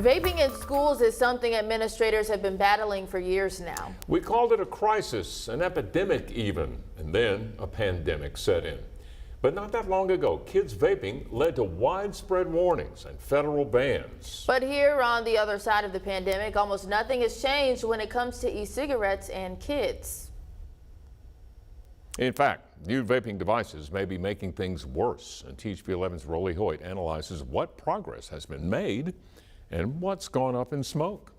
Vaping in schools is something administrators have been battling for years now. We called it a crisis, an epidemic even, and then a pandemic set in. But not that long ago, kids vaping led to widespread warnings and federal bans. But here on the other side of the pandemic, almost nothing has changed when it comes to e-cigarettes and kids. In fact, new vaping devices may be making things worse, and THP11's Rolly Hoyt analyzes what progress has been made and what's gone up in smoke.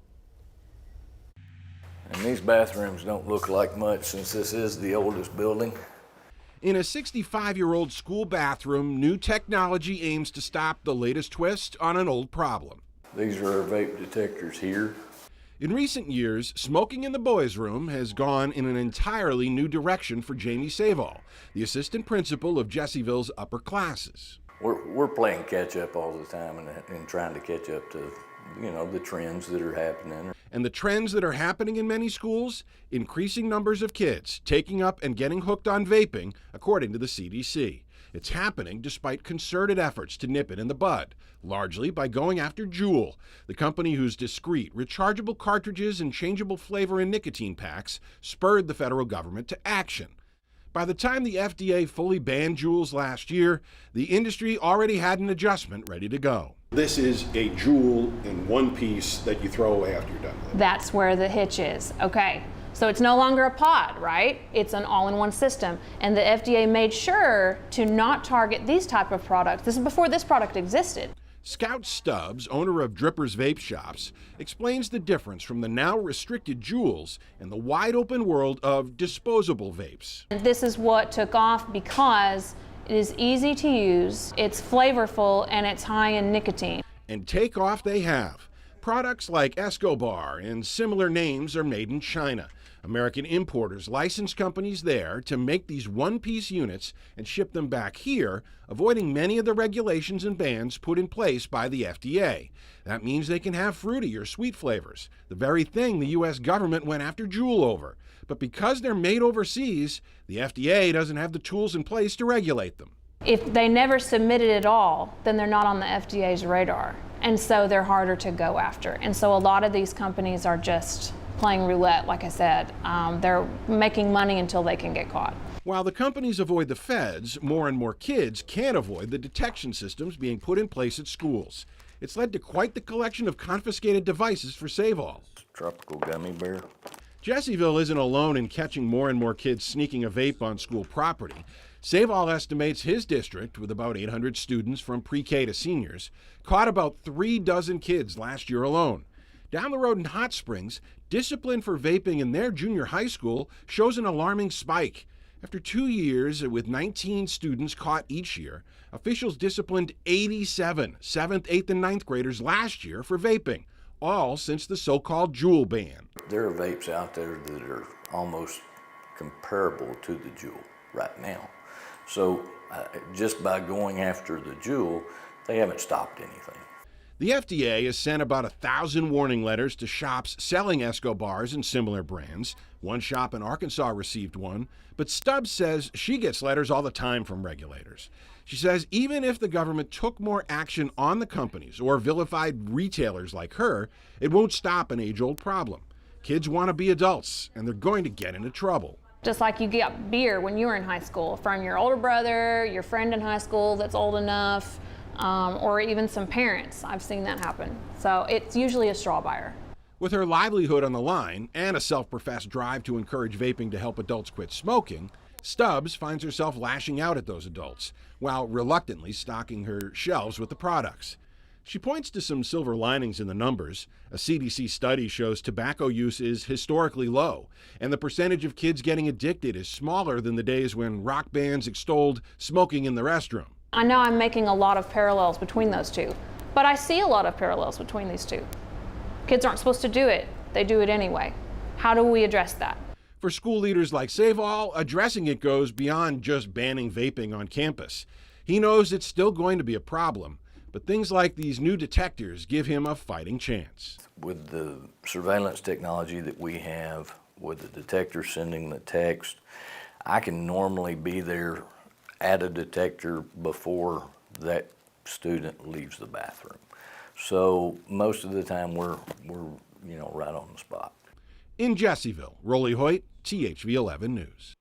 And these bathrooms don't look like much since this is the oldest building. In a 65-year-old school bathroom, new technology aims to stop the latest twist on an old problem. These are our vape detectors here. In recent years, smoking in the boys' room has gone in an entirely new direction for Jamie Savall, the assistant principal of Jessieville's upper classes. We're playing catch up all the time and trying to catch up to, the trends that are happening. And the trends that are happening in many schools? Increasing numbers of kids taking up and getting hooked on vaping, according to the CDC. It's happening despite concerted efforts to nip it in the bud, largely by going after Juul, the company whose discreet, rechargeable cartridges and changeable flavor and nicotine packs spurred the federal government to action. By the time the FDA fully banned Juuls last year, the industry already had an adjustment ready to go. This is a Juul in one piece that you throw away after you're done with it. That's where the hitch is. Okay, so it's no longer a pod, right? It's an all-in-one system. And the FDA made sure to not target these type of products. This is before this product existed. Scout Stubbs, owner of Drippers Vape Shops, explains the difference from the now restricted Juuls and the wide-open world of disposable vapes. This is what took off because it is easy to use, it's flavorful, and it's high in nicotine. And take off they have. Products like Escobar and similar names are made in China. American importers license companies there to make these one-piece units and ship them back here, avoiding many of the regulations and bans put in place by the FDA. That means they can have fruity or sweet flavors, the very thing the U.S. government went after Juul over. But because they're made overseas, the FDA doesn't have the tools in place to regulate them. If they never submitted at all, then they're not on the FDA's radar. And so they're harder to go after. And so a lot of these companies are just playing roulette, like I said. They're making money until they can get caught. While the companies avoid the feds, more and more kids can't avoid the detection systems being put in place at schools. It's led to quite the collection of confiscated devices for Savall. Tropical gummy bear. Jessieville isn't alone in catching more and more kids sneaking a vape on school property. Savall estimates his district, with about 800 students from pre-K to seniors, caught about 3 dozen kids last year alone. Down the road in Hot Springs, discipline for vaping in their junior high school shows an alarming spike. After 2 years with 19 students caught each year, officials disciplined 87 7th, 8th, and 9th graders last year for vaping, all since the so-called Juul ban. There are vapes out there that are almost comparable to the Juul right now. So just by going after the Juul, they haven't stopped anything. The FDA has sent about 1,000 warning letters to shops selling Escobars and similar brands. One shop in Arkansas received one, but Stubbs says she gets letters all the time from regulators. She says even if the government took more action on the companies or vilified retailers like her, it won't stop an age-old problem. Kids want to be adults, and they're going to get into trouble. Just like you get beer when you were in high school from your older brother, your friend in high school that's old enough, or even some parents. I've seen that happen. So it's usually a straw buyer. With her livelihood on the line and a self-professed drive to encourage vaping to help adults quit smoking, Stubbs finds herself lashing out at those adults while reluctantly stocking her shelves with the products. She points to some silver linings in the numbers. A CDC study shows tobacco use is historically low, and the percentage of kids getting addicted is smaller than the days when rock bands extolled smoking in the restroom. I know I'm making a lot of parallels between those two, but I see a lot of parallels between these two. Kids aren't supposed to do it. They do it anyway. How do we address that? For school leaders like Savall, addressing it goes beyond just banning vaping on campus. He knows it's still going to be a problem, but things like these new detectors give him a fighting chance. With the surveillance technology that we have, with the detector sending the text, I can normally be there at a detector before that student leaves the bathroom. So most of the time we're right on the spot. In Jesseville, Rolly Hoyt, THV 11 News.